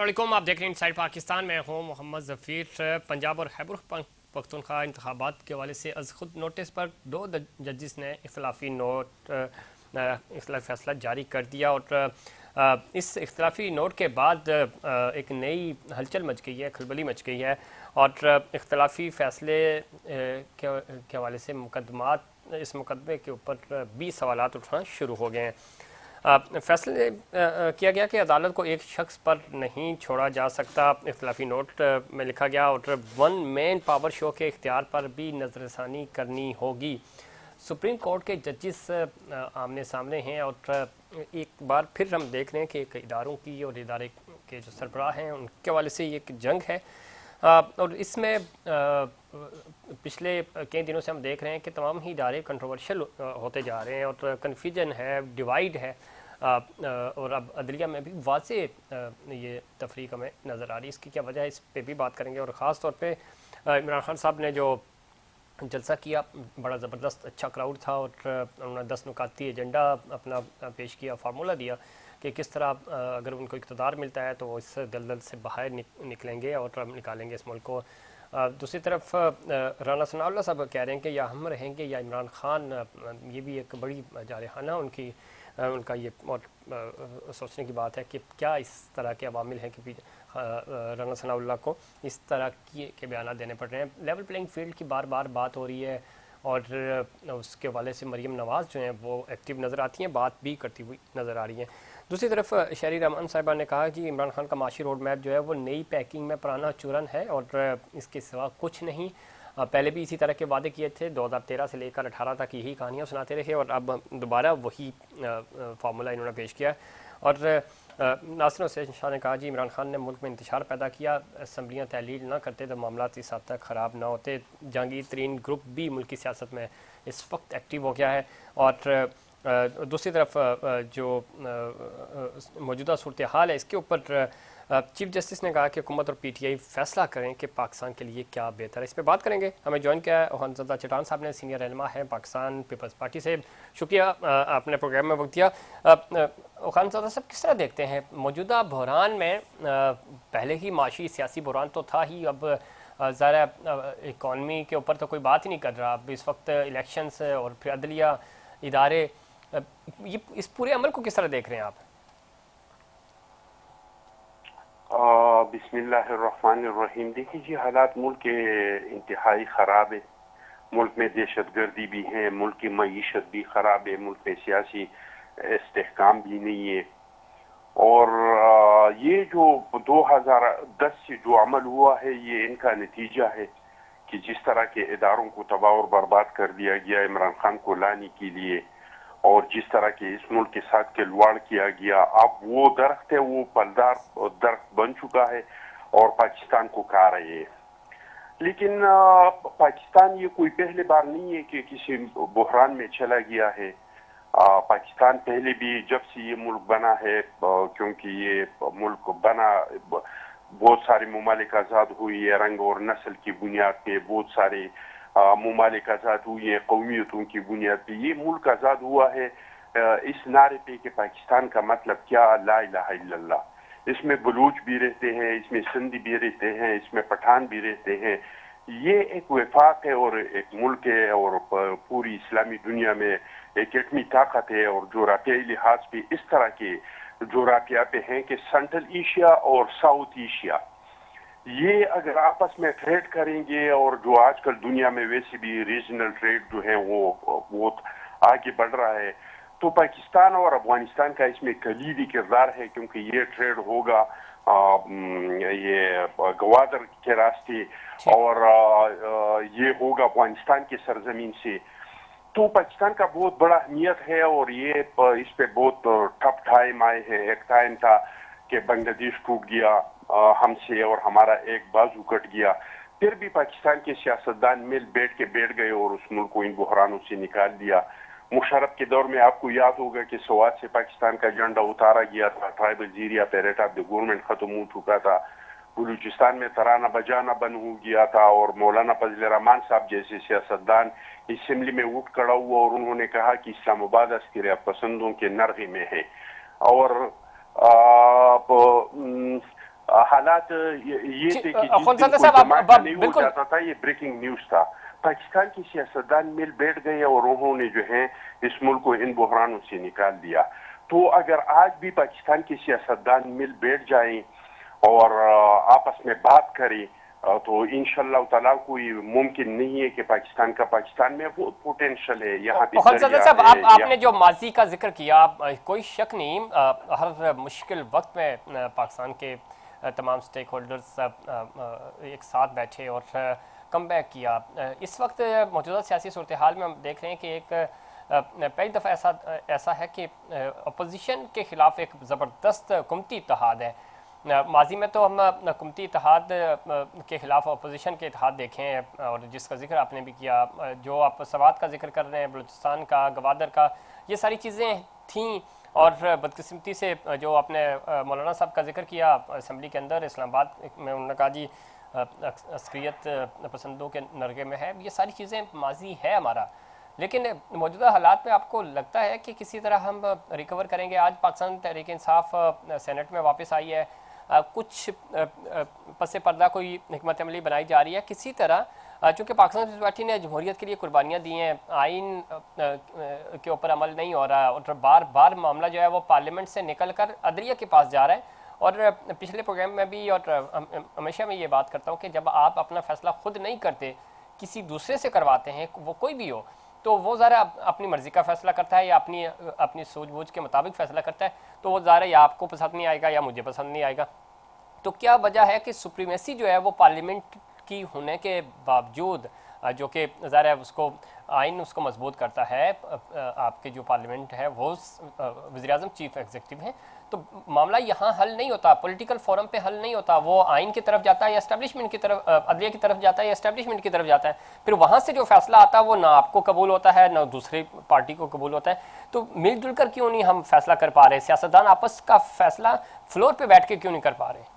अस्सलाम, आप देख रहे हैं इनसाइड पाकिस्तान में हूँ मोहम्मद ज़फ़ीर। पंजाब और खैबर पख्तूनख्वा इंतखाबात के हवाले से अज खुद नोटिस पर दो जजिस ने इख्तलाफी फैसला जारी कर दिया और इस इख्तलाफी नोट के बाद एक नई हलचल मच गई है, खलबली मच गई है और इख्तलाफी फैसले के हवाले से इस मुकदमे के ऊपर 20 सवालात उठना शुरू हो गए हैं। फैसले किया गया कि अदालत को एक शख्स पर नहीं छोड़ा जा सकता। इख्तलाफी नोट में लिखा गया और वन मैन पावर शो के इख्तियार पर भी नजरसानी करनी होगी। सुप्रीम कोर्ट के जजिस आमने सामने हैं और एक बार फिर हम देख रहे हैं कि इदारों की और इदारे के जो सरबराह हैं उनके हवाले से ये एक जंग है। और इसमें पिछले कई दिनों से हम देख रहे हैं कि तमाम ही इदारे कंट्रोवर्शियल होते जा रहे हैं और कन्फ्यूजन है, डिवाइड है और अब अदलिया में भी वाज़े ये तफरीक हमें नज़र आ रही है। इसकी क्या वजह है, इस पर भी बात करेंगे। और ख़ास तौर पे इमरान खान साहब ने जो जलसा किया, बड़ा ज़बरदस्त अच्छा क्राउड था और उन्होंने 10 नुकाती एजेंडा अपना पेश किया, फार्मूला दिया कि किस तरह अगर उनको इक़्तिदार मिलता है तो वो इस दलदल से बाहर निकलेंगे और निकालेंगे इस मुल्क को। दूसरी तरफ राना सनाउल्लाह साहब कह रहे हैं कि या हम रहेंगे या इमरान खान। ये भी एक बड़ी जारहाना उनका ये और सोचने की बात है कि क्या इस तरह के अवामिल हैं कि राना सनाउल्लाह को इस तरह के बयान देने पड़ रहे हैं। लेवल प्लेइंग फील्ड की बार बार बात हो रही है और उसके हवाले से मरीम नवाज़ जो हैं वो एक्टिव नज़र आती हैं, बात भी करती हुई नज़र आ रही हैं। दूसरी तरफ शहरी रहमान साहिबा ने कहा कि इमरान खान का माशी रोड मैप जो है वो नई पैकिंग में पुराना चूरन है और इसके सिवा कुछ नहीं। पहले भी इसी तरह के वादे किए थे, 2013 से लेकर 18 तक यही कहानियाँ सुनाते रहे और अब दोबारा वही फार्मूला इन्होंने पेश किया। और नासिर हुसैन शाह ने कहा जी इमरान खान ने मुल्क में इंतशार पैदा किया, असम्बलियाँ तहलील ना करते तो मामला इस हद तक ख़राब ना होते। जहांगीर तरीन ग्रुप भी मुल्क की सियासत में इस वक्त एक्टिव हो गया है और दूसरी तरफ जो मौजूदा सूरत हाल है इसके ऊपर चीफ जस्टिस ने कहा कि हुकूमत और पीटीआई फैसला करें कि पाकिस्तान के लिए क्या बेहतर है। इस पर बात करेंगे। हमें ज्वाइन किया है खानज़दा चटान साहब ने, सीनियर रहनुमा है पाकिस्तान पीपल्स पार्टी से। शुक्रिया आपने प्रोग्राम में वक्त दिया। खानज़दा साहब, किस तरह देखते हैं मौजूदा बहरान में? पहले ही माशी सियासी बहरान तो था ही, अब ज़रा इकॉनमी के ऊपर तो कोई बात ही नहीं कर रहा। अब इस वक्त इलेक्शंस और फिर अदलिया इदारे, ये इस पूरे अमल को किस तरह देख रहे हैं आप? बिस्मिल्लाहिर्रहमानिर्रहीम। देखिए जी, हालात मुल्क के इंतहाई ख़राब है। मुल्क में दहशत गर्दी भी है, मुल्क की मईशत भी ख़राब है, मुल्क में सियासी इस्तेहकाम भी नहीं है। और ये जो 2010 से जो अमल हुआ है ये इनका नतीजा है कि जिस तरह के इदारों को तबाह और बर्बाद कर दिया गया इमरान खान को लाने के लिए और जिस तरह के इस मुल्क के साथ खिलवाड़ किया गया, अब वो दरख्त है वो फलदार दरख्त बन चुका है और पाकिस्तान को खा रहे हैं। लेकिन पाकिस्तान ये कोई पहली बार नहीं है कि किसी बहरान में चला गया है। पाकिस्तान पहले भी जब से ये मुल्क बना है, क्योंकि ये मुल्क बना बहुत सारे ममालिक आज़ाद हुई है, रंग और नस्ल की बुनियाद पे बहुत सारे ममालिक आज़ाद हुई है, कौमियतों की बुनियाद पे ये मुल्क आज़ाद हुआ है। इस नारे पे कि पाकिस्तान का मतलब क्या, ला इलाहा इल्लल्लाह। इसमें बलूच भी रहते हैं, इसमें सिंधी भी रहते हैं, इसमें पठान भी रहते हैं। ये एक वफाक है और एक मुल्क है और पूरी इस्लामी दुनिया में एक एटमी ताकत है। और जोग्राफियाई लिहाज पे इस तरह के जोग्राफिया पे हैं कि सेंट्रल एशिया और साउथ एशिया ये अगर आपस में ट्रेड करेंगे और जो आजकल दुनिया में वैसे भी रीजनल ट्रेड जो है वो बहुत आगे बढ़ रहा है, तो पाकिस्तान और अफगानिस्तान का इसमें कलीदी किरदार है। क्योंकि ये ट्रेड होगा ये गवादर के रास्ते और ये होगा अफगानिस्तान के सरजमीन से, तो पाकिस्तान का बहुत बड़ा अहमियत है। और ये इस पे बहुत टफ टाइम आए हैं। एक टाइम था कि बांग्लादेश टूट गया हमसे और हमारा एक बाजू कट गया, फिर भी पाकिस्तान के सियासतदान मिल बैठ गए और उस मुल्क को इन बहरानों से निकाल दिया। मुशर्रफ के दौर में आपको याद होगा कि सवात से पाकिस्तान का झंडा उतारा गया था, ट्राइबल जीरिया पैरेट ऑफ द गवर्नमेंट खत्म हो चुका था, बलूचिस्तान में तराना बजाना बंद हो गया था और मौलाना फजल रहमान साहब जैसे सियासतदान असेंबली में उठ खड़ा हुआ और उन्होंने कहा कि इस्लामाबाद अस्करिया पसंदों के नरगे में है। और हालात ये थे कि जिस दिन अखुंदज़ादा कोई साहब धमाका नहीं हो बिल्कुल जाता था, ये ब्रेकिंग न्यूज था। पाकिस्तान के सियासतदान मिल बैठ गए और उन्होंने जो है इस मुल्क को इन बहरानों से निकाल दिया। तो अगर आज भी पाकिस्तान के सियासतदान मिल बैठ जाएं और आपस में बात करें तो इंशाअल्लाह ताला कोई मुमकिन नहीं है कि पाकिस्तान में बहुत पोटेंशियल है, यहाँ पे दरिया साहब है। आपने जो माजी का जिक्र किया, कोई शक नहीं, हर मुश्किल वक्त में पाकिस्तान के तमाम स्टेक होल्डर्स एक साथ बैठे और कम बैक किया। इस वक्त मौजूदा सियासी सूरत हाल में हम देख रहे हैं कि एक पहली दफ़ा ऐसा है कि अपोजिशन के ख़िलाफ़ एक ज़बरदस्त हुकूमती इत्तेहाद है। माजी में तो हम हुकूमती इत्तेहाद के ख़िलाफ़ अपोजिशन के इत्तेहाद देखे हैं और जिसका जिक्र आपने भी किया, जो आप सवात का जिक्र कर रहे हैं, बलूचिस्तान का, गवादर का, ये सारी चीज़ें थीं। और बदकिस्मती से जो आपने मौलाना साहब का जिक्र किया असम्बली के अंदर इस्लामाबाद में, उन्होंने कहा जी अक्सरियत पसंदों के नरगे में है, ये सारी चीज़ें माजी है हमारा। लेकिन मौजूदा हालात में आपको लगता है कि किसी तरह हम रिकवर करेंगे? आज पाकिस्तान तहरीक इंसाफ सेनेट में वापस आई है, कुछ पसे पर्दा कोई हिकमत अमली बनाई जा रही है किसी तरह, चूँकि पाकिस्तान पीपल्स पार्टी ने जमहूरियत के लिए कुर्बानियाँ दी हैं, आइन के ऊपर अमल नहीं हो रहा और बार बार मामला जो है वो पार्लियामेंट से निकल कर अदलिया के पास जा रहा है। और पिछले प्रोग्राम में भी और हमेशा मैं ये बात करता हूँ कि जब आप अपना फैसला खुद नहीं करते, किसी दूसरे से करवाते हैं, वो कोई भी हो, तो वो ज़रा अपनी मर्ज़ी का फ़ैसला करता है या अपनी सूझबूझ के मुताबिक फ़ैसला करता है, तो वो ज़रा या आपको पसंद नहीं आएगा या मुझे पसंद नहीं आएगा। तो क्या वजह है कि सुप्रीमेसी जो है वो पार्लियामेंट की होने के बावजूद, जो कि ज़ाहिर है उसको आइन उसको मजबूत करता है, आपके जो पार्लियामेंट है वो वज़ीर-ए-आज़म चीफ एग्जीक्यूटिव हैं, तो मामला यहाँ हल नहीं होता, पॉलिटिकल फोरम पे हल नहीं होता, वो आइन की तरफ जाता है या एस्टैब्लिशमेंट की तरफ, अदलिया की तरफ जाता है या एस्टैब्लिशमेंट की तरफ जाता है। फिर वहाँ से जो फैसला आता है वो ना आपको कबूल होता है ना दूसरी पार्टी को कबूल होता है। तो मिलजुल कर क्यों नहीं हम फैसला कर पा रहे? सियासतदान आपस का फैसला फ्लोर पे बैठ के क्यों नहीं कर पा रहे?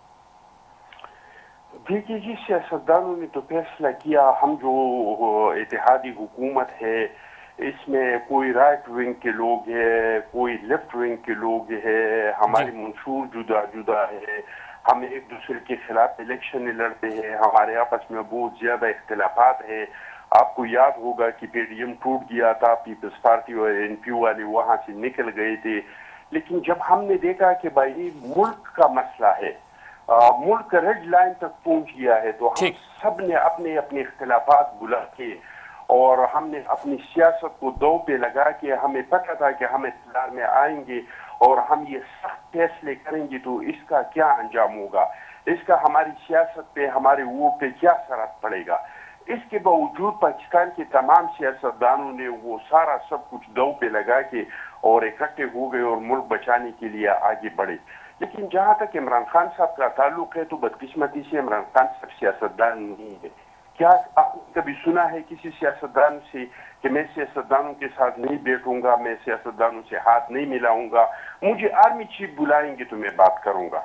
देखिए जी, सियासतदानों ने तो फैसला किया, हम जो इत्तेहादी हुकूमत है इसमें कोई राइट विंग के लोग हैं, कोई लेफ्ट विंग के लोग हैं, हमारे मंशूर जुदा जुदा है, हम एक दूसरे के खिलाफ इलेक्शन लड़ते हैं, हमारे आपस में बहुत ज्यादा इख्तिलाफात है। आपको याद होगा कि पीडीएम टूट गया था, पीपल्स पार्टी और एनपीयू वाले वहां से निकल गए थे। लेकिन जब हमने देखा कि भाई मुल्क का मसला है, मुल्क रेड लाइन तक पहुंच गया है, तो हम सब ने अपने अपने इख्तिलाफात बुला के और हमने अपनी सियासत को दो पे लगा के, हमें पता था कि हम इख्तियार में आएंगे और हम ये सख्त फैसले करेंगे तो इसका क्या अंजाम होगा, इसका हमारी सियासत पे, हमारे वोट पे क्या असर पड़ेगा। इसके बावजूद पाकिस्तान के तमाम सियासतदानों ने वो सारा सब कुछ दो पे लगा के और इकट्ठे हो गए और मुल्क बचाने के लिए आगे बढ़े। लेकिन जहां तक इमरान खान साहब का ताल्लुक है, तो बदकिस्मती से इमरान खान साहब सियासतदान नहीं है। क्या आपने कभी सुना है किसी सियासतदान से कि मैं सियासतदानों के साथ नहीं बैठूंगा, मैं सियासतदानों से हाथ नहीं मिलाऊंगा, मुझे आर्मी चीफ बुलाएंगे तो मैं बात करूंगा?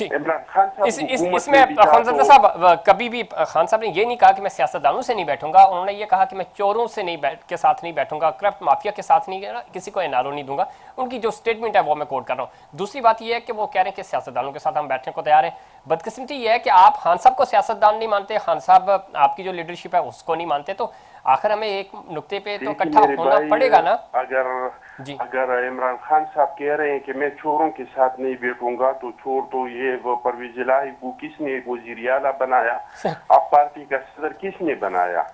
इमरान खान साहब इसमें खान साहब कभी भी खान साहब ने ये नहीं कहा कि मैं सियासतदानों से नहीं बैठूंगा, उन्होंने ये कहा कि मैं चोरों से के साथ नहीं बैठूंगा, करप्ट माफिया के साथ नहीं, किसी को एनआरओ नहीं दूंगा। उनकी जो स्टेटमेंट है वो मैं कोट कर रहा हूँ। दूसरी बात यह है कि वो कह रहे हैं कि सियासतदानों के साथ हम बैठने को तैयार हैं। बदकिस्मती यह है कि आप खान साहब को सियासतदान नहीं मानते, खान साहब आपकी जो लीडरशिप है उसको नहीं मानते, तो आखिर हमें एक नुक्ते पे तो इकट्ठा होना पड़ेगा ना। अगर इमरान खान साहब कह रहे हैं कि मैं चोरों के साथ नहीं बैठूंगा, तो चोर तो ये परवेज इलाही को किसने वज़ीर आला बनाया? आप पार्टी का सदर किसने बनाया?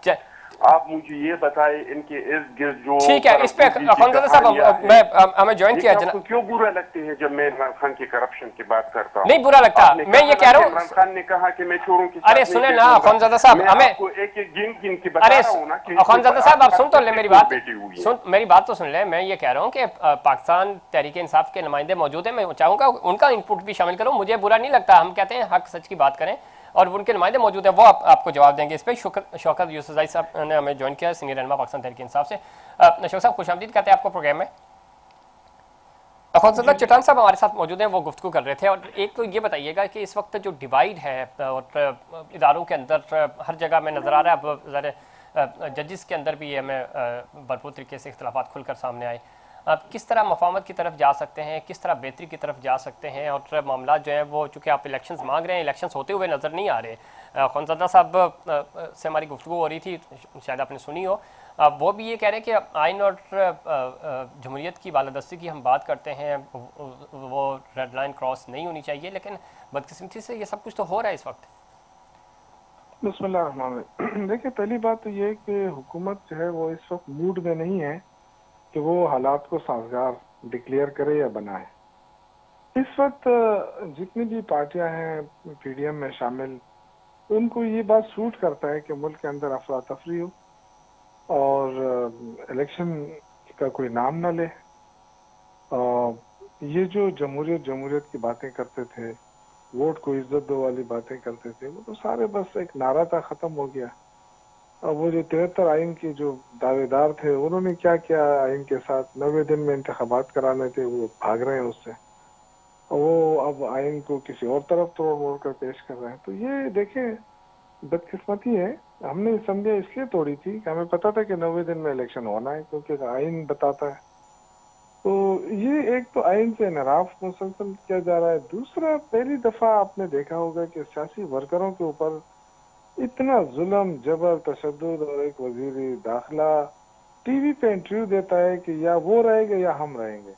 आप मुझे ये बताए, इनके इर्द गिर्द जो ठीक है, इस पे साहब मैं हमें ज्वाइन किया। आपको क्यों बुरा लगते हैं जब मैं इमरान खान के करप्शन की बात करता हूँ? नहीं बुरा लगता, मैं ये कह रहा हूँ इमरान खान ने कहा कि मैं चोरों के साथ, अरे सुने ना खानजादा साहब, हमें एक एक गिन के बता रहा हूँ ना कि खानजादा साहब आप सुन तो ले मेरी बात, मेरी बात तो सुन ले। मैं ये कह रहा हूँ कि पाकिस्तान तहरीक इंसाफ के नुमाइंदे मौजूद हैं, मैं चाहूँगा उनका इनपुट भी शामिल करूँ, मुझे बुरा नहीं लगता। हम कहते हैं हक सच की बात करें और उनके नुमाइंदे मौजूद है, वो आपको जवाब देंगे इस पर। शौकत यूसुफज़ई साहब ने हमें ज्वाइन किया, सीनियर रहनुमा पाकिस्तान तहरीक इंसाफ से। शौकत साहब खुशामदीद कहते हैं आपको प्रोग्राम में। खानजादा चट्टान साहब हमारे साथ मौजूद हैं, वो गुफ्तगू कर रहे थे। और एक तो ये बताइएगा कि इस वक्त जो डिवाइड है और इदारों के अंदर हर जगह में नज़र आ रहा है, अब जजेस के अंदर भी हमें भरपूर तरीके से इख्तिलाफात खुलकर सामने आए। किस तरह मफाहमत की तरफ जा सकते हैं, किस तरह बेहतरी की तरफ जा सकते हैं। और मामला जो है वो चूँकि आप इलेक्शंस मांग रहे हैं, इलेक्शंस होते हुए नज़र नहीं आ रहे। खुनज़ादा साहब से हमारी गुफ्तगू हो रही थी, शायद आपने सुनी हो। वो भी ये कह रहे हैं कि आइन और जमहूरियत की बालादस्ती की हम बात करते हैं, वो रेड लाइन क्रॉस नहीं होनी चाहिए, लेकिन बदकिस्मती से ये सब कुछ तो हो रहा है इस वक्त। बिस्मिल्लाह। देखिए, पहली बात तो ये है कि हुकूमत जो है वो इस वक्त मूड में नहीं है कि वो हालात को साजगार डिक्लेयर करे या बनाए। इस वक्त जितनी भी पार्टियां हैं पीडीएम में शामिल, उनको ये बात सूट करता है कि मुल्क के अंदर अफरा तफरी हो और इलेक्शन का कोई नाम ना ले। और ये जो जमहूरियत जमहूरियत की बातें करते थे, वोट को इज्जत दो वाली बातें करते थे, वो तो सारे बस एक नारा था, खत्म हो गया। और वो जो 73 आइन के जो दावेदार थे, उन्होंने क्या किया आइन के साथ, 90 दिन में इंतखाबात कराने थे, वो भाग रहे हैं उससे। और वो अब आइन को किसी और तरफ तोड़ मोड़ कर पेश कर रहे हैं। तो ये देखें, बदकिस्मती है। हमने असेंबली इसलिए तोड़ी थी कि हमें पता था कि 90 दिन में इलेक्शन होना है, क्योंकि आइन बताता है। तो ये एक तो आइन से इनराफ मुसलसल किया जा रहा है। दूसरा, पहली दफा आपने देखा होगा कि सियासी वर्करों के ऊपर इतना जुल्म, जबर, तशद्दुद, और एक वजीर दाखिला टीवी पे इंटरव्यू देता है कि या वो रहेंगे या हम रहेंगे।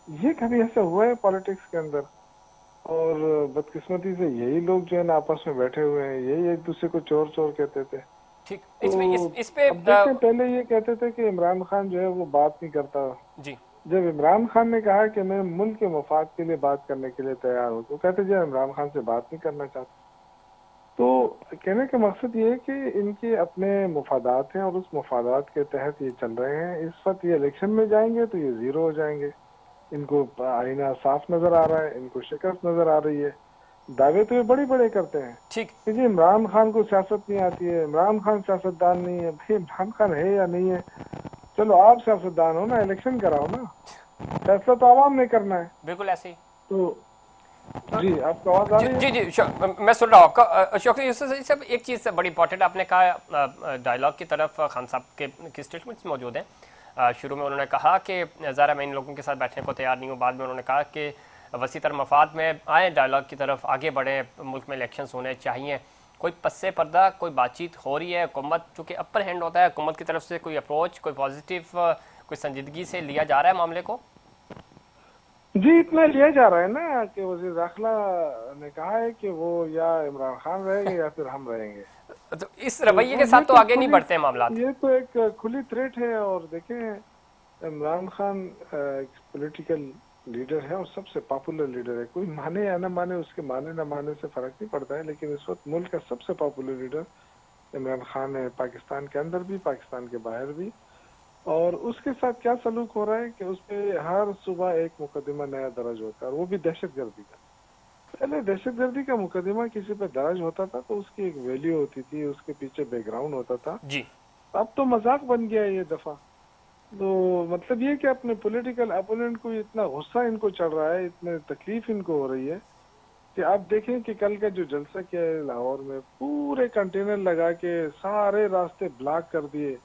ये कभी ऐसा हुआ है पॉलिटिक्स के अंदर? और बदकिस्मती से यही लोग जो है ना आपस में बैठे हुए हैं, यही एक दूसरे को चोर चोर कहते थे। ठीक, तो इस पे अब देखें, पहले ये कहते थे कि इमरान खान जो है वो बात नहीं करता। जी, जब इमरान खान ने कहा कि मैं मुल्क के मफाद के लिए बात करने के लिए तैयार हूँ, तो कहते जी इमरान खान से बात नहीं करना चाहते। तो कहने का मकसद ये है कि इनके अपने मफादात हैं और उस मफादात के तहत ये चल रहे हैं। इस वक्त ये इलेक्शन में जाएंगे तो ये जीरो हो जाएंगे। इनको आईना साफ नजर आ रहा है, इनको शिकस्त नजर आ रही है। दावे तो ये बड़े बड़े करते हैं ठीक, कि जी इमरान खान को सियासत नहीं आती है, इमरान खान सियासतदान नहीं है। भाई, इमरान खान है या नहीं है? चलो आप सियासतदान हो ना, इलेक्शन कराओ ना, फैसला तो आवाम ने करना है। बिल्कुल ऐसे ही। तो जी, आपको आवाज आ रही है? जी जी जी, मैं सुन रहा हूँ आपका। शौकत यूसुफ साहब, एक चीज़ बड़ी इंपॉर्टेंट आपने कहा, डायलॉग की तरफ खान साहब के स्टेटमेंट्स मौजूद हैं। शुरू में उन्होंने कहा कि ज़रा मैं इन लोगों के साथ बैठने को तैयार नहीं हूँ। बाद में उन्होंने कहा कि वसी तर मफाद में आए, डायलॉग की तरफ आगे बढ़े, मुल्क में इलेक्शंस होने चाहिए। कोई पस्से पर्दा कोई बातचीत हो रही है, हुकूमत चूँकि अपर हैंड होता है, हुकूमत की तरफ से कोई अप्रोच, कोई पॉजिटिव, कोई संजीदगी से लिया जा रहा है मामले को? जी, इतना लिया जा रहा है ना कि वज़ीर दाखिला ने कहा है कि वो या इमरान खान रहेंगे या फिर हम रहेंगे। तो इस रवैये के साथ तो आगे नहीं बढ़ते हैं मामला। ये तो एक खुली थ्रेट है। और देखें, इमरान खान एक पॉलिटिकल लीडर है और सबसे पॉपुलर लीडर है। कोई माने या ना माने, उसके माने ना माने से फर्क नहीं पड़ता है, लेकिन इस वक्त मुल्क का सबसे पॉपुलर लीडर इमरान खान है, पाकिस्तान के अंदर भी, पाकिस्तान के बाहर भी। और उसके साथ क्या सलूक हो रहा है कि उस पर हर सुबह एक मुकदमा नया दर्ज होता है, और वो भी दहशतगर्दी का। पहले दहशतगर्दी का मुकदमा किसी पे दर्ज होता था तो उसकी एक वैल्यू होती थी, उसके पीछे बैकग्राउंड होता था। जी, अब तो मजाक बन गया है ये दफा। तो मतलब ये कि अपने पॉलिटिकल अपोनेंट को इतना गुस्सा इनको चढ़ रहा है, इतने तकलीफ इनको हो रही है कि आप देखें कि कल का जो जलसा किया है लाहौर में, पूरे कंटेनर लगा के सारे रास्ते ब्लॉक कर दिए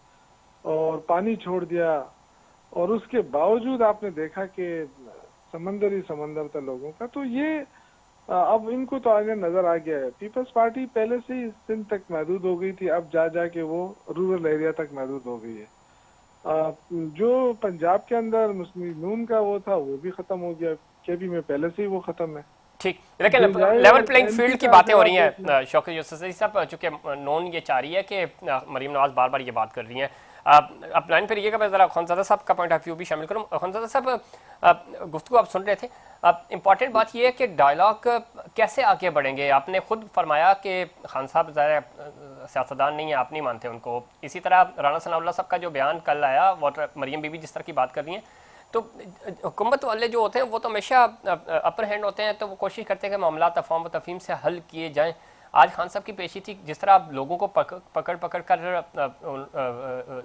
और पानी छोड़ दिया। और उसके बावजूद आपने देखा कि समंदर ही समंदर था लोगों का। तो ये अब इनको तो आगे नजर आ गया है। पीपल्स पार्टी पहले से ही सिंध तक महदूद हो गई थी, अब जा जाके वो रूरल एरिया तक महदूद हो गई है। जो पंजाब के अंदर मुस्लिम नून का वो था, वो भी खत्म हो गया। केपी में पहले से ही वो खत्म है। ठीक, लेकिन लेवल प्लेइंग फील्ड की बातें हो रही हैं शौकत यूसुफ साहब, चूंकि नॉन ये चाह रही है कि मरीम नवाज बार बार ये बात कर रही हैं। आप लाइन पर रहिएगा, मैं ज़रा खुनज़ादा साहब का पॉइंट ऑफ व्यू भी शामिल करूँ। खुनज़ादा साहब, गुफ्तगू आप सुन रहे थे। इंपॉर्टेंट बात यह है कि डायलॉग कैसे आगे बढ़ेंगे। आपने खुद फरमाया कि खान साहब ज़रा सियासतदान नहीं है, आप नहीं मानते उनको। इसी तरह राना सनाउल्लाह साहब का जो बयान कल आया, और मरीम बीबी जिस तरह की बात कर रही हैं, तो हुकूमत वाले जो होते हैं वो तो हमेशा अपर हैंड होते हैं, तो वो कोशिश करते हैं कि मामला अफवाम व तफहीम से हल किए जाएं। आज खान साहब की पेशी थी, जिस तरह आप लोगों को पकड़ पकड़ कर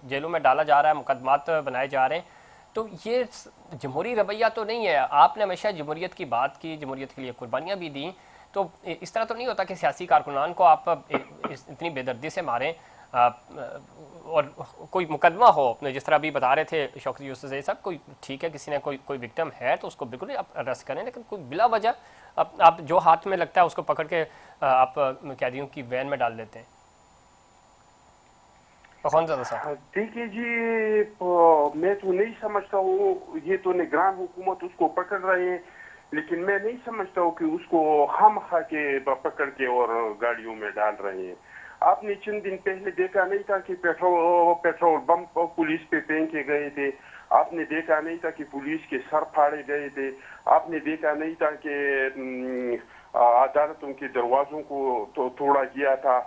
जेलों में डाला जा रहा है, मुकदमात बनाए जा रहे हैं, तो ये जमहूरी रवैया तो नहीं है। आपने हमेशा जमहूरियत की बात की, जमहूरियत के लिए कुर्बानियाँ भी दी, तो इस तरह तो नहीं होता कि सियासी कारकुनान को आप इतनी बेदर्दी से मारें। और कोई मुकदमा हो, जिस तरह अभी बता रहे थे शौकत यूसुफ साहब, कोई ठीक है किसी ने कोई विक्टिम है तो उसको बिल्कुल आप अरेस्ट करें, लेकिन कोई बिला वजह आप जो हाथ में लगता है उसको पकड़ के आप कैदियों की वैन में डाल देते हैं। कौन ज़्यादा साहब? देखिए जी, मैं तो नहीं समझता हूँ, ये तो निगरान हुकूमत उसको पकड़ रहे हैं, लेकिन मैं नहीं समझता हूँ कि उसको हम खा के पकड़ के और गाड़ियों में डाल रहे हैं। आपने चंद दिन पहले देखा नहीं था कि पेट्रोल बम पुलिस पे फेंके गए थे? आपने देखा नहीं था कि पुलिस के सर फाड़े गए थे? आपने देखा नहीं था कि अदालतों के दरवाजों को तो तोड़ा गया था,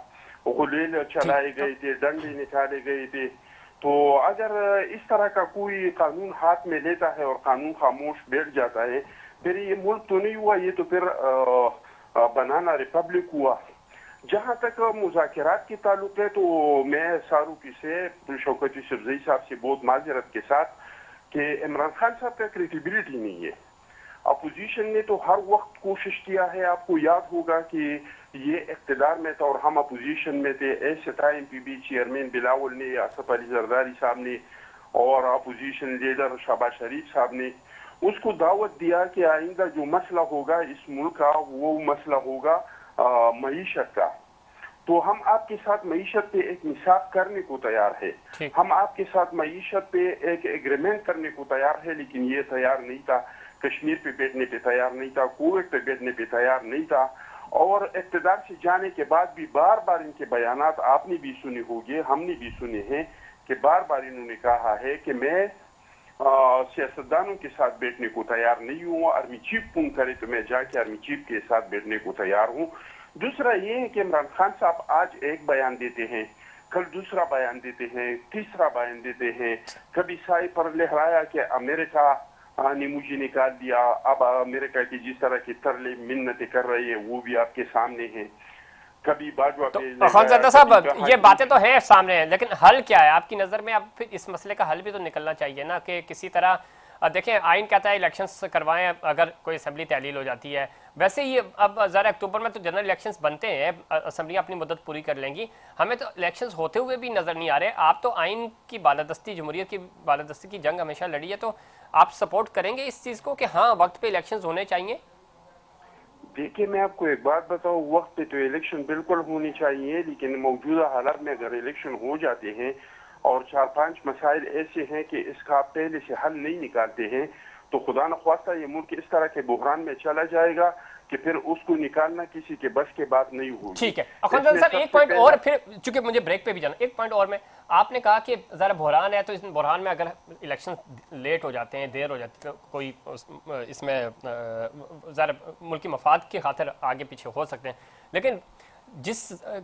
गुलेल चलाए गए थे, डंडे निकाले गए थे? तो अगर इस तरह का कोई कानून हाथ में लेता है और कानून खामोश बैठ जाता है, फिर ये मुल्क तो नहीं हुआ, ये तो फिर बनाना रिपब्लिक हुआ। जहां तक मुज़ाकरात के ताल्लुक है, तो मैं शाहरुखी से, शौकत यूसुफ साहब से बहुत माजरत के साथ कि इमरान खान साहब का क्रेडिबिलिटी नहीं है। अपोजिशन ने तो हर वक्त कोशिश किया है, आपको याद होगा कि ये इक़्तिदार में था और हम अपोजिशन में थे, ऐसे टाइम PB चेयरमैन बिलावल ने, आसफ अली जरदारी साहब ने और अपोजिशन लीडर शहबाज शरीफ साहब ने उसको दावत दिया कि आइंदा जो मसला होगा इस मुल्क का, वो मसला होगा मईशत का। तो हम आपके साथ मईशत पे एक मिसाक करने को तैयार है, हम आपके साथ मईशत पे एक एग्रीमेंट करने को तैयार है, लेकिन ये तैयार नहीं था। कश्मीर पे बैठने पे तैयार नहीं था, कुवैत पे बैठने पे तैयार नहीं था। और इक़्तिदार से जाने के बाद भी बार बार इनके बयानात आपने भी सुने होंगे, हमने भी सुने हैं कि बार बार इन्होंने कहा है कि मैं सियासतदानों के साथ बैठने को तैयार नहीं हूँ, आर्मी चीफ फोन करे तो मैं जाके आर्मी चीफ के साथ बैठने को तैयार हूँ। दूसरा ये है कि इमरान खान साहब आज एक बयान देते हैं, कल दूसरा बयान देते हैं, तीसरा बयान देते हैं। कभी साई पर लहराया कि अमेरिका ने मुझे निकाल दिया, अब अमेरिका की जिस तरह की तरले मिन्नतें कर रही है वो भी आपके सामने है। कभी बाजवा तो ख्वाजा साहब, ये बातें तो है सामने है, लेकिन हल क्या है आपकी नज़र में? अब फिर इस मसले का हल भी तो निकलना चाहिए ना, कि किसी तरह देखें, आइन कहता है इलेक्शंस करवाएं अगर कोई असेंबली तहलील हो जाती है। वैसे ही अब ज़रा अक्टूबर में तो जनरल इलेक्शंस बनते हैं, असेंबली अपनी मदद पूरी कर लेंगी, हमें तो इलेक्शंस होते हुए भी नज़र नहीं आ रहे। आप तो आइन की बालादस्ती, जमहूरियत की बालादस्ती की जंग हमेशा लड़ी है, तो आप सपोर्ट करेंगे इस चीज़ को कि हाँ वक्त पे इलेक्शंस होने चाहिए? देखिए, मैं आपको एक बात बताऊं, वक्त पे तो इलेक्शन बिल्कुल होनी चाहिए, लेकिन मौजूदा हालात में अगर इलेक्शन हो जाते हैं और 4-5 मसाइल ऐसे हैं कि इसका आप पहले से हल नहीं निकालते हैं, तो खुदा न ख्वास्ता ये मुल्क इस तरह के बुहरान में चला जाएगा कि फिर उसको निकालना किसी के बस के बात नहीं होगी। ठीक है अखंदर साहब, एक पॉइंट और, फिर चूंकि मुझे ब्रेक पे भी जाना, एक पॉइंट और में आपने कहा कि जरा बुहरान है, तो इस बुहरान में अगर इलेक्शन लेट हो जाते हैं, देर हो जाती है, कोई इसमें जरा मुल्की मफाद की खातिर आगे पीछे हो सकते हैं, लेकिन जिस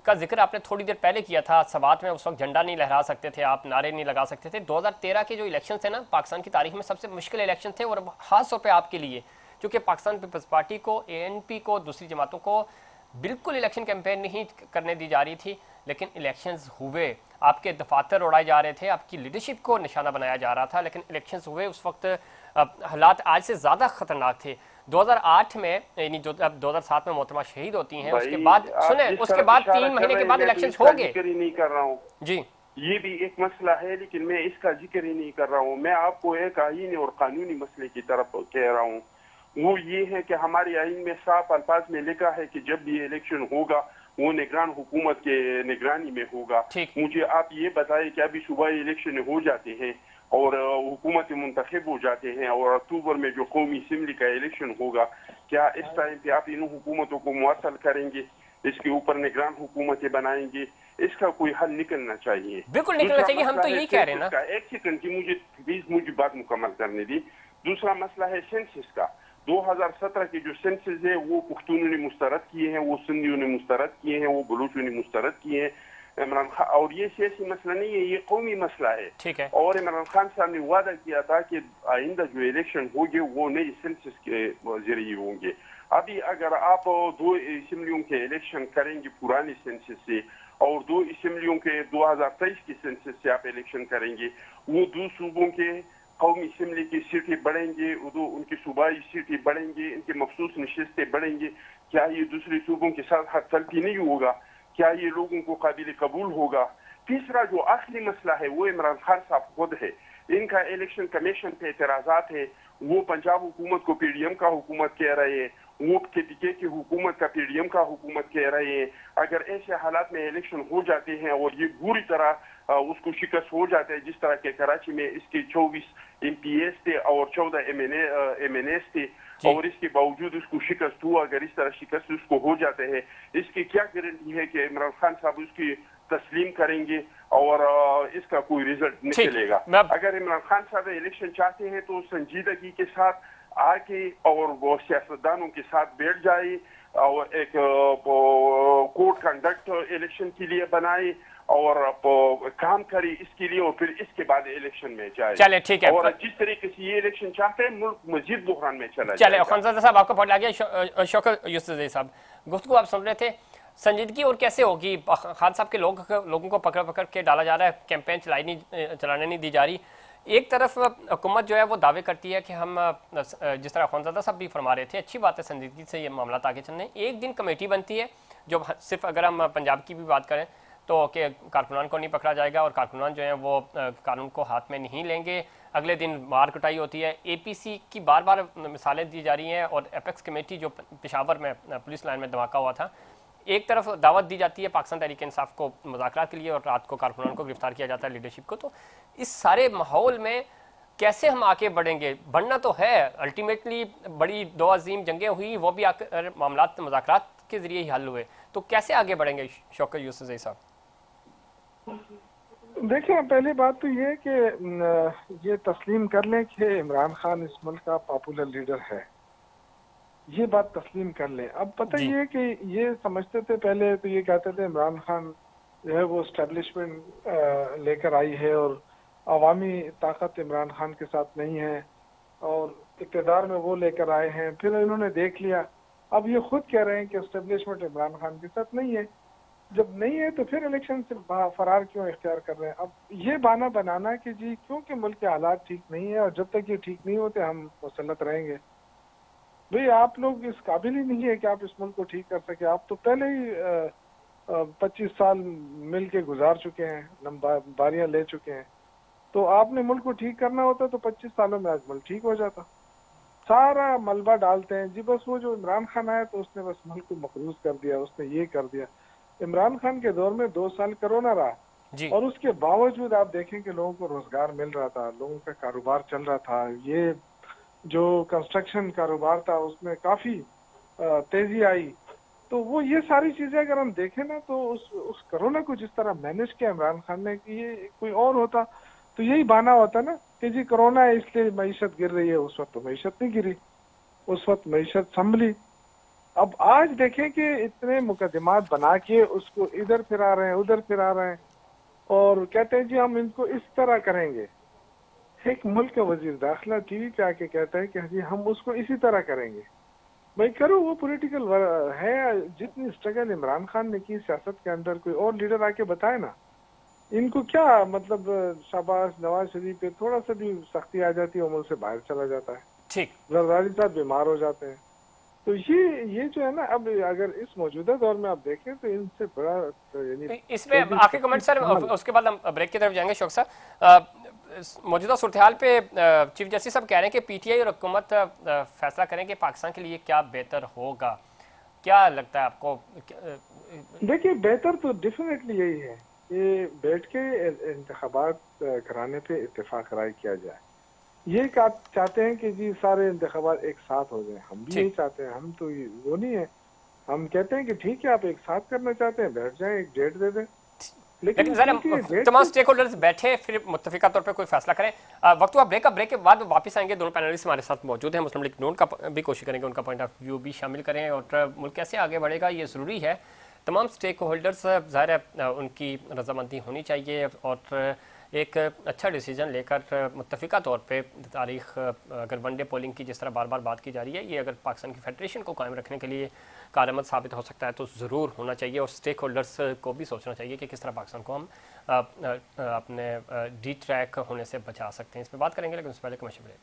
का जिक्र आपने थोड़ी देर पहले किया था, सवात में उस वक्त झंडा नहीं लहरा सकते थे आप, नारे नहीं लगा सकते थे। 2013 के जो इलेक्शन थे ना, पाकिस्तान की तारीख में सबसे मुश्किल इलेक्शन थे, और खास तौर पे आपके लिए, क्योंकि पाकिस्तान पीपल्स पार्टी को, ANP को, दूसरी जमातों को बिल्कुल इलेक्शन कैंपेन नहीं करने दी जा रही थी, लेकिन इलेक्शंस हुए, आपके दफातर उड़ाए जा रहे थे, आपकी लीडरशिप को निशाना बनाया जा रहा था, लेकिन इलेक्शंस हुए उस वक्त हालात आज से ज़्यादा खतरनाक थे। 2008 में, यानी जो अब 2007 में मोहतरमा शहीद होती हैं, उसके बाद सुने, उसके बाद 3 महीने के बाद इलेक्शंस हो गए। नहीं कर रहा हूँ जी, ये भी एक मसला है, लेकिन मैं इसका जिक्र ही नहीं कर रहा हूँ। मैं आपको एक आईनी और कानूनी मसले की तरफ कह रहा हूँ। वो ये है कि हमारे आईन में साफ अल्फाज में लिखा है कि जब भी इलेक्शन होगा वो निगरान हुकूमत के निगरानी में होगा। मुझे आप ये बताएं कि अभी सुबह इलेक्शन हो जाते हैं और हुकूमत मुंतखब हो जाते हैं और अक्टूबर में जो कौमी असेंबली का इलेक्शन होगा, क्या इस टाइम पे आप इन हुकूमतों को मुअत्तल करेंगे, इसके ऊपर निगरान हुकूमतें बनाएंगे? इसका कोई हल निकलना चाहिए, बिल्कुल निकलना चाहिए, हम तो यही कह रहे हैं ना। एक सेकंड की मुझे प्लीज मुझे बात मुकम्मल करने दी। दूसरा मसला है सेंसस का। 2017 के जो सेंसस है वो पुख्तूनों ने मुस्तरद किए हैं, वो सिंधियों ने मुस्तरद किए हैं, वो बलूचों ने मुस्तरद किए हैं। इमरान खान, और ये सियासी मसला नहीं है, ये कौमी मसला है। ठीक है। और इमरान खान साहब ने वादा किया था कि आइंदा जो इलेक्शन होंगे वो नए सेंसस के जरिए होंगे। अभी अगर आप 2 असेंबलियों के इलेक्शन करेंगे पुराने सेंसस से और 2 असेंबलियों के 2023 के सेंसस से आप इलेक्शन करेंगे, वो 2 सूबों के कौमी असेंबली की सीटें बढ़ेंगे, उनकी सूबाई सीटें बढ़ेंगे, इनकी मखसूस नशिस्तें बढ़ेंगी। क्या ये दूसरे सूबों के साथ हक तलफी नहीं होगा? क्या ये लोगों को काबिल कबूल होगा? तीसरा जो आखिरी मसला है वो इमरान खान साहब खुद है। इनका इलेक्शन कमीशन पे एतराजात है, वो पंजाब हुकूमत को पीडीएम का हुकूमत कह रहे हैं, वो केपीके की हुकूमत का पीडीएम का हुकूमत कह रहे हैं। अगर ऐसे हालात में इलेक्शन हो जाते हैं और ये बुरी तरह उसको शिकस्त हो जाता है, जिस तरह के कराची में इसके 24 एमपीएस थे और 14 एमएनएस थे, और इसके बावजूद उसको शिकस्त हुआ, अगर इस तरह शिकस्त उसको हो जाते हैं, इसकी क्या गारंटी है कि इमरान खान साहब उसकी तस्लीम करेंगे और इसका कोई रिजल्ट निकलेगा। अगर इमरान खान साहब इलेक्शन चाहते हैं तो संजीदगी के साथ आके और वो सियासतदानों के साथ बैठ जाए और एक कोड कंडक्ट इलेक्शन के लिए बनाए और काम करे इसके लिए, और फिर इसके बाद इलेक्शन में जाए। चले ठीक है। और जिस तरीके से ये इलेक्शन चाहते हैं, मुल्क मजीद बुहरान में चला चले। खानजादा साहब आपका पॉइंट आ गया। शौकत यूसुफ साहब, गुफ्तगू आप सुन रहे थे, संजीदगी और कैसे होगी? खान साहब के लोगों को पकड़ पकड़ के डाला जा रहा है, कैंपेन चलाने नहीं दी जा रही। एक तरफ हुकूमत जो है वो दावे करती है कि हम, जिस तरह खानजादा साहब भी फरमा रहे थे, अच्छी बात है संजीदगी से ये मामला आगे चलने। एक दिन कमेटी बनती है जो सिर्फ, अगर हम पंजाब की भी बात करें तो कि कारकुनान को नहीं पकड़ा जाएगा और कारकुनान जो है वो कानून को हाथ में नहीं लेंगे। अगले दिन मार कुटाई होती है। एपीसी की बार बार मिसालें दी जा रही हैं और एपेक्स कमेटी जो पेशावर में पुलिस लाइन में धमाका हुआ था, एक तरफ दावत दी जाती है पाकिस्तान तहरीक इंसाफ को मुज़ाकरात के लिए और रात को कारकुनान को गिरफ्तार किया जाता है, लीडरशिप को। तो इस सारे माहौल में कैसे हम आगे बढ़ेंगे? बढ़ना तो है, अल्टीमेटली बड़ी दो अजीम जंगें हुई, वो भी आकर मामला मुज़ाकरात के जरिए ही हल हुए, तो कैसे आगे बढ़ेंगे शौकत यूसुफ साहब? देखिए, पहली बात तो ये कि ये तस्लीम कर लें कि इमरान खान इस मुल्क का पॉपुलर लीडर है, ये बात तस्लीम कर लें। अब पता ये है कि ये समझते थे पहले, तो ये कहते थे इमरान खान जो है वो एस्टेब्लिशमेंट लेकर आई है और अवामी ताकत इमरान खान के साथ नहीं है और इक़्तिदार में वो लेकर आए हैं। फिर इन्होंने देख लिया, अब ये खुद कह रहे हैं कि एस्टेब्लिशमेंट इमरान खान के साथ नहीं है। जब नहीं है तो फिर इलेक्शन से फरार क्यों इख्तियार कर रहे हैं? अब ये बहाना बनाना कि जी क्योंकि मुल्क के हालात ठीक नहीं है और जब तक ये ठीक नहीं होते हम मुसल्लत रहेंगे। भाई, आप लोग इस काबिल ही नहीं है कि आप इस मुल्क को ठीक कर सके। आप तो पहले ही 25 साल मिल के गुजार चुके हैं, बारियां ले चुके हैं। तो आपने मुल्क को ठीक करना होता तो 25 सालों में आज मुल्क ठीक हो जाता। सारा मलबा डालते हैं जी, बस वो जो इमरान खान आया तो उसने बस मुल्क को मकरूज कर दिया, उसने ये कर दिया। इमरान खान के दौर में 2 साल कोरोना रहा और उसके बावजूद आप देखें कि लोगों को रोजगार मिल रहा था, लोगों का कारोबार चल रहा था। ये जो कंस्ट्रक्शन कारोबार था उसमें काफी तेजी आई। तो वो ये सारी चीजें अगर हम देखें ना, तो उस कोरोना को जिस तरह मैनेज किया इमरान खान ने, कि ये कोई और होता तो यही बहाना होता ना कि जी कोरोना है इसलिए मईशत गिर रही है। उस वक्त तो मईशत नहीं गिरी, उस वक्त मईशत संभली। अब आज देखें कि इतने मुकदमात बना के उसको इधर फिरा रहे हैं, उधर फिरा रहे हैं और कहते हैं जी हम इनको इस तरह करेंगे। एक मुल्क का वजीर दाखिला टीवी पे आके कहता है कि जी हम उसको इसी तरह करेंगे। भाई करो, वो पॉलिटिकल है। जितनी स्ट्रगल इमरान खान ने की सियासत के अंदर, कोई और लीडर आके बताए ना। इनको क्या मतलब, शाबाश, नवाज शरीफ पे थोड़ा सा भी सख्ती आ जाती है, मुल्क से बाहर चला जाता है। ठीक, जरदारी साहब बीमार हो जाते हैं। तो ये जो है ना, अब अगर इस मौजूदा दौर में आप देखें तो इनसे बड़ा इसमें आखिरी कमेंट सर, उसके बाद हम ब्रेक की तरफ जाएंगे। शौकत साहब, मौजूदा सूरत हाल पे चीफ जस्टिस साहब कह रहे हैं कि पीटीआई और हुकूमत फैसला करें कि पाकिस्तान के लिए क्या बेहतर होगा। क्या लगता है आपको? देखिए, बेहतर तो डेफिनेटली यही है कि बैठ के इंतखाबात कराने पे इत्तेफाक राय किया जाए। ये चाहते हैं कि जी सारे इंतखाबात एक साथ हो जाए, हम भी यही चाहते हैं। हम तो वो नहीं है, हम कहते हैं कि ठीक है आप एक साथ करना चाहते हैं, बैठ जाएं, एक डेट दे दें। लेकिन सर तमाम स्टेक होल्डर्स बैठे फिर मुत्तफिका तौर पे कोई फैसला करें। वक्त हुआ ब्रेक का, ब्रेक के बाद वापस आएंगे। दोनों पैनलिस्ट हमारे साथ मौजूद हैं। मुस्लिम लीग नून का भी कोशिश करेंगे उनका पॉइंट ऑफ व्यू भी शामिल करें और मुल्क कैसे आगे बढ़ेगा ये ज़रूरी है। तमाम स्टेक होल्डर्स, ज़ाहिर है उनकी रजामंदी होनी चाहिए और एक अच्छा डिसीजन लेकर मुत्तफिका तौर पे तारीख, अगर वनडे पोलिंग की जिस तरह बार बार बात की जा रही है, ये अगर पाकिस्तान की फेडरेशन को कायम रखने के लिए कारआमद साबित हो सकता है तो ज़रूर होना चाहिए। और स्टेक होल्डर्स को भी सोचना चाहिए कि किस तरह पाकिस्तान को हम अपने डी ट्रैक होने से बचा सकते हैं। इस पर बात करेंगे, लेकिन उससे पहले कमर्शियल ब्रेक।